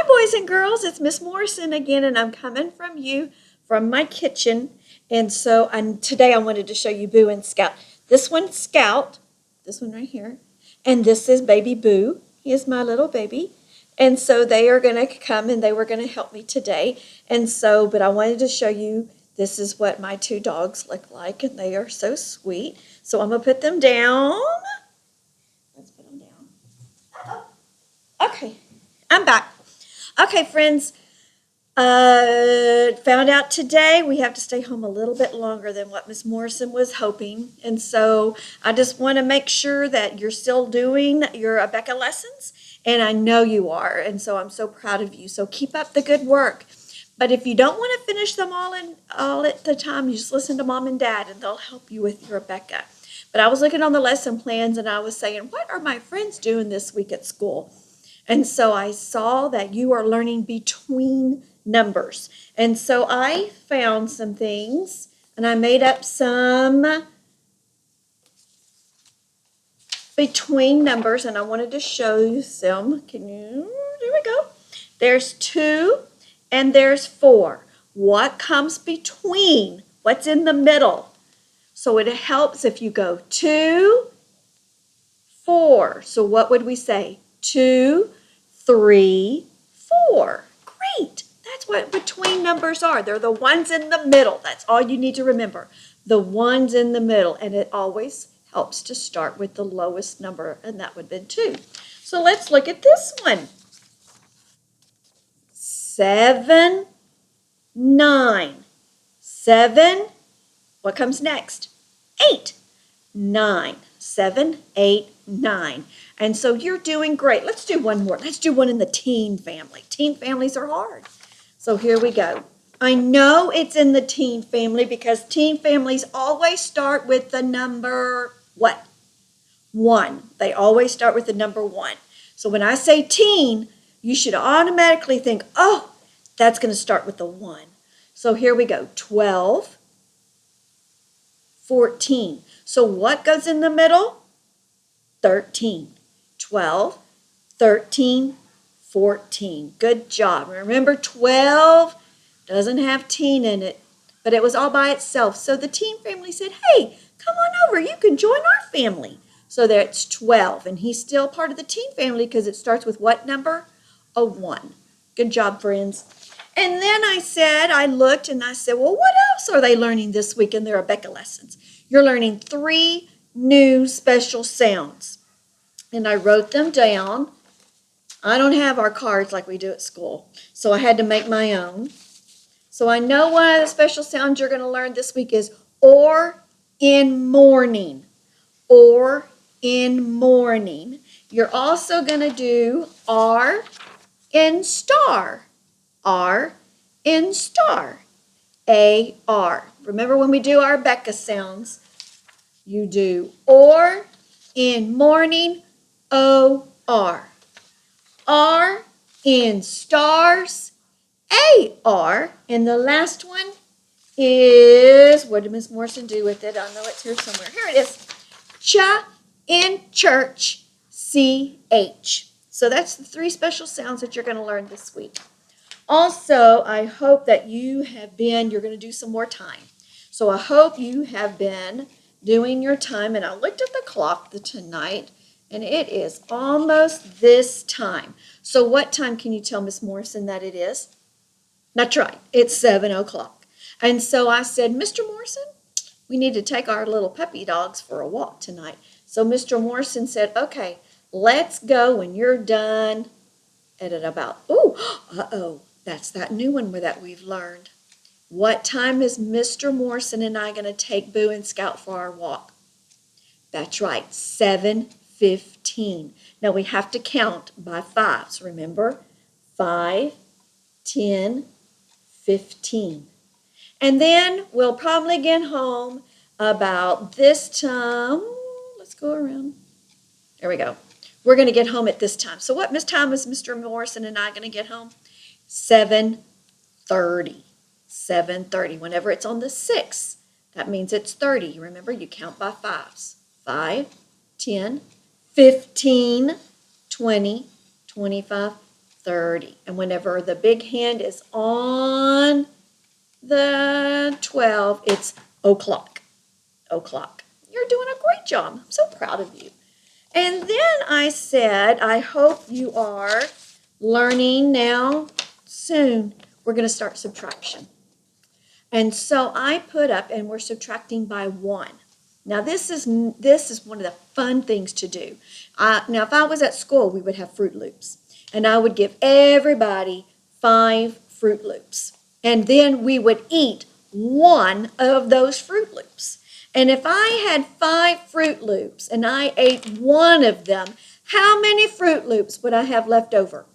Hi, boys and girls. It's Miss Morrison again, and I'm coming from you from my kitchen. And so today I wanted to show you Boo and Scout. This one's Scout, this one right here, and this is baby Boo. He is my little baby. And so they are going to come and they were going to help me today. But I wanted to show you this is what my two dogs look like, and they are so sweet. So I'm going to put them down. Let's put them down. Okay, I'm back. Okay, friends, found out today we have to stay home a little bit longer than what Miss Morrison was hoping. And so I just want to make sure that you're still doing your Abeka lessons. And I know you are. And so I'm so proud of you. So keep up the good work. But if you don't want to finish them all at the time, you just listen to Mom and Dad and they'll help you with your Abeka. But I was looking on the lesson plans and I was saying, what are my friends doing this week at school? And so I saw that you are learning between numbers. And so I found some things and I made up some between numbers and I wanted to show you some. There we go. There's 2 and there's 4. What comes between? What's in the middle? So it helps if you go 2, 4. So what would we say? 2, 3, 4. Great. That's what between numbers are. They're the ones in the middle. That's all you need to remember. The ones in the middle. And it always helps to start with the lowest number, and that would have been 2. So let's look at this one. 7, 9. 7. What comes next? 8. 9. 7, 8, 9. And so you're doing great. Let's do one more. Let's do one in the teen family. Teen families are hard. So here we go. I know it's in the teen family because teen families always start with the number what? 1. They always start with the number 1. So when I say teen, you should automatically think, oh, that's going to start with the 1. So here we go. 12, 14. So what goes in the middle? 13. 12, 13, 14. Good job. Remember, 12 doesn't have teen in it, but it was all by itself. So the teen family said, hey, come on over. You can join our family. So that's 12, and he's still part of the teen family because it starts with what number? A 1. Good job, friends. And then I looked and I said, well, what else are they learning this week in their Abeka lessons? You're learning 3 new special sounds. And I wrote them down. I don't have our cards like we do at school, so I had to make my own. So I know one of the special sounds you're going to learn this week is or in morning. Or in morning. You're also going to do R in star. R in star. A-R. Remember when we do our Abeka sounds, you do or in morning, O-R. R in stars, A-R. And the last one is, what did Miss Morrison do with it? I know it's here somewhere. Here it is. Cha in church, C-H. So that's the 3 special sounds that you're going to learn this week. Also, I hope that you're going to do some more time. So I hope you have been doing your time. And I looked at the clock tonight, and it is almost this time. So what time can you tell Miss Morrison that it is? That's right. It's 7 o'clock. And so I said, Mr. Morrison, we need to take our little puppy dogs for a walk tonight. So Mr. Morrison said, okay, let's go when you're done at about, that's that new one that we've learned. What time is Mr. Morrison and I going to take Boo and Scout for our walk? That's right, 7:15. Now we have to count by 5s, remember? 5, 10, 15. And then we'll probably get home about this time. Let's go around. There we go. We're going to get home at this time. So what time is Mr. Morrison and I going to get home? 7:30. 7:30. Whenever it's on the 6th, that means it's 30. Remember, you count by 5s. 5, 10, 15, 20, 25, 30. And whenever the big hand is on the 12, it's o'clock. O'clock. You're doing a great job. I'm so proud of you. And then I said, I hope you are learning now. Soon, we're going to start subtraction. And so I put up, and we're subtracting by 1. Now, this is one of the fun things to do. Now, if I was at school, we would have Fruit Loops. And I would give everybody 5 Fruit Loops. And then we would eat one of those Fruit Loops. And if I had 5 Fruit Loops and I ate one of them, how many Fruit Loops would I have left over?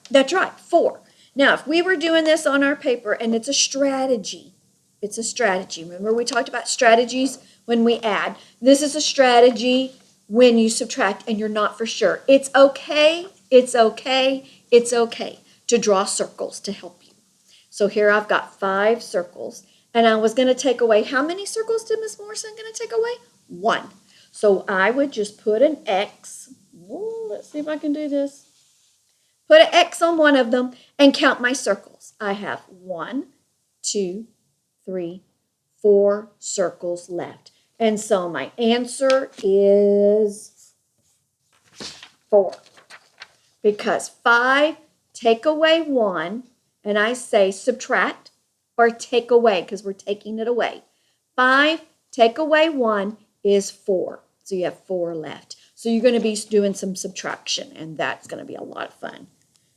That's right, 4. Now, if we were doing this on our paper, and it's a strategy. It's a strategy. Remember, we talked about strategies when we add. This is a strategy when you subtract and you're not for sure. It's okay, it's okay, it's okay to draw circles to help you. So here I've got 5 circles. And I was going to take away, how many circles did Miss Morrison going to take away? 1. So I would just put an X. Ooh, let's see if I can do this. Put an X on one of them and count my circles. I have 1, 2, 3, 4 circles left. And so my answer is 4. Because 5, take away 1, and I say subtract or take away because we're taking it away. 5, take away 1 is 4. So you have 4 left. So you're going to be doing some subtraction, and that's going to be a lot of fun.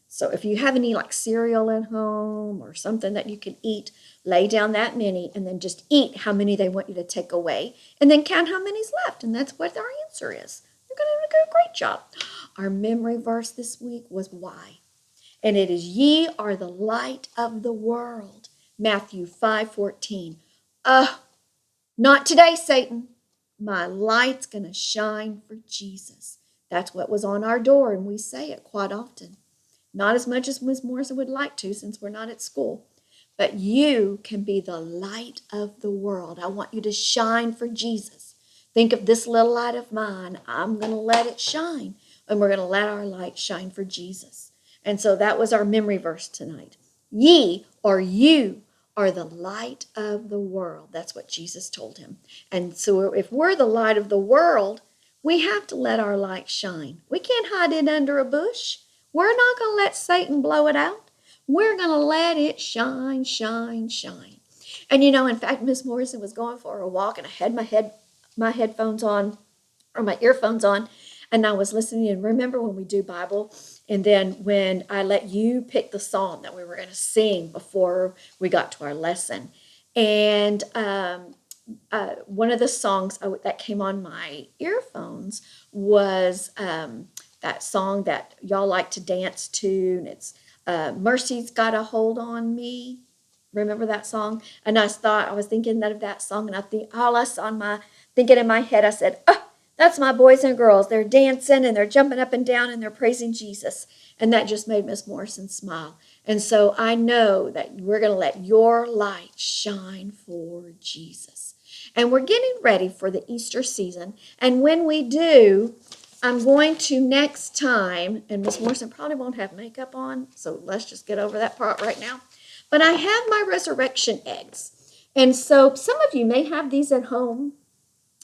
So if you have any like cereal at home or something that you can eat, lay down that many and then just eat how many they want you to take away and then count how many's left. And that's what our answer is. You're going to do a great job. Our memory verse this week was why. And it is, ye are the light of the world. Matthew 5:14. Not today, Satan. My light's going to shine for Jesus. That's what was on our door, and we say it quite often. Not as much as Ms. Morrison would like to since we're not at school. But you can be the light of the world. I want you to shine for Jesus. Think of this little light of mine. I'm going to let it shine. And we're going to let our light shine for Jesus. And so that was our memory verse tonight. Ye, or you, are the light of the world. That's what Jesus told him. And so if we're the light of the world, we have to let our light shine. We can't hide it under a bush. We're not going to let Satan blow it out. We're going to let it shine, shine, shine. And in fact, Miss Morrison was going for a walk, and I had my headphones on, or my earphones on, and I was listening. And remember when we do Bible, and then when I let you pick the psalm that we were going to sing before we got to our lesson. And one of the songs that came on my earphones was that song that y'all like to dance to, and it's Mercy's Got a Hold on Me. Remember that song? And I was thinking of that song, and thinking in my head, I said, oh, that's my boys and girls. They're dancing, and they're jumping up and down, and they're praising Jesus. And that just made Miss Morrison smile. And so I know that we're going to let your light shine for Jesus. And we're getting ready for the Easter season. And when we do, I'm going to next time, and Miss Morrison probably won't have makeup on, so let's just get over that part right now. But I have my resurrection eggs. And so some of you may have these at home,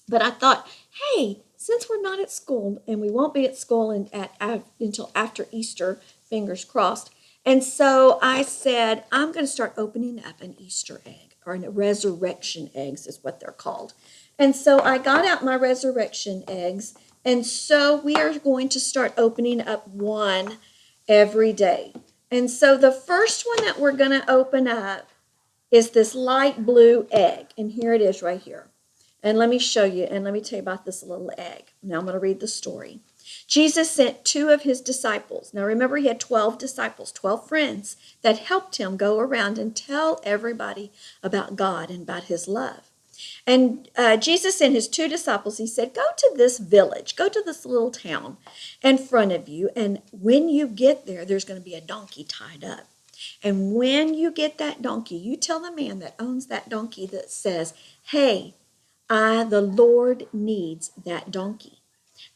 but I thought, hey, since we're not at school, and we won't be at school until after Easter, fingers crossed. And so I said, I'm going to start opening up an Easter egg, or a resurrection eggs is what they're called. And so I got out my resurrection eggs. And so we are going to start opening up one every day. And so the first one that we're going to open up is this light blue egg. And here it is right here. And let me show you, and let me tell you about this little egg. Now I'm going to read the story. Jesus sent 2 of his disciples. Now remember, he had 12 disciples, 12 friends that helped him go around and tell everybody about God and about his love. And Jesus sent his 2 disciples. He said, go to this village, go to this little town in front of you. And when you get there, there's going to be a donkey tied up. And when you get that donkey, you tell the man that owns that donkey that says, hey, the Lord needs that donkey.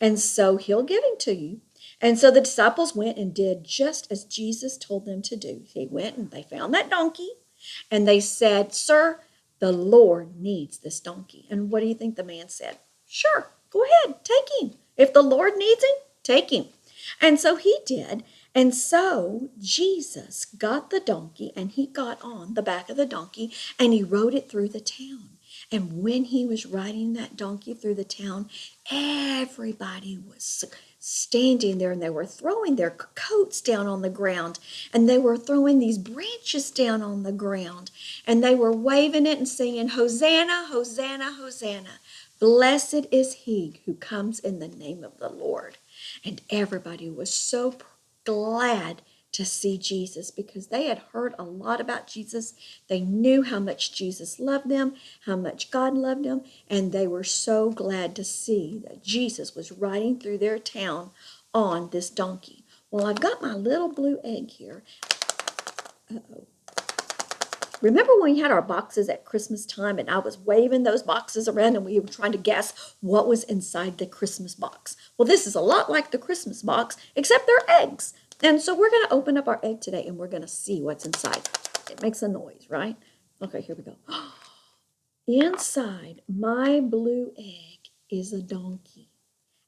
And so he'll give him to you. And so the disciples went and did just as Jesus told them to do. They went and they found that donkey and they said, "Sir, the Lord needs this donkey." And what do you think the man said? "Sure, go ahead, take him. If the Lord needs him, take him." And so he did. And so Jesus got the donkey and he got on the back of the donkey and he rode it through the town. And when he was riding that donkey through the town, everybody was standing there and they were throwing their coats down on the ground and they were throwing these branches down on the ground and they were waving it and singing, "Hosanna, Hosanna, Hosanna. Blessed is he who comes in the name of the Lord." And everybody was so glad to see Jesus because they had heard a lot about Jesus. They knew how much Jesus loved them, how much God loved them, and they were so glad to see that Jesus was riding through their town on this donkey. Well, I've got my little blue egg here. Uh-oh. Remember when we had our boxes at Christmas time and I was waving those boxes around and we were trying to guess what was inside the Christmas box? Well, this is a lot like the Christmas box, except they're eggs. And so we're going to open up our egg today and we're going to see what's inside. It makes a noise, right? Okay, here we go. Inside my blue egg is a donkey.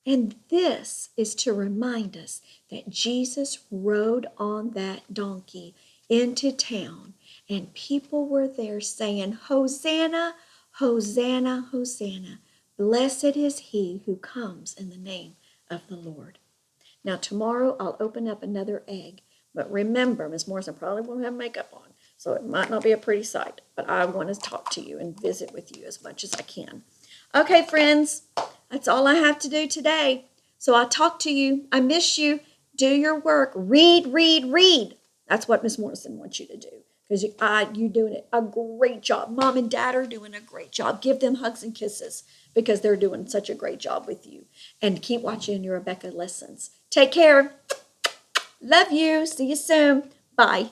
And this is to remind us that Jesus rode on that donkey into town and people were there saying, "Hosanna, Hosanna, Hosanna. Blessed is he who comes in the name of the Lord." Now tomorrow I'll open up another egg. But remember, Miss Morrison probably won't have makeup on, so it might not be a pretty sight. But I want to talk to you and visit with you as much as I can. Okay, friends, that's all I have to do today. So I'll talk to you. I miss you. Do your work. Read, read, read. That's what Miss Morrison wants you to do. Because you're doing a great job. Mom and Dad are doing a great job. Give them hugs and kisses because they're doing such a great job with you. And keep watching your Rebecca lessons. Take care. Love you. See you soon. Bye.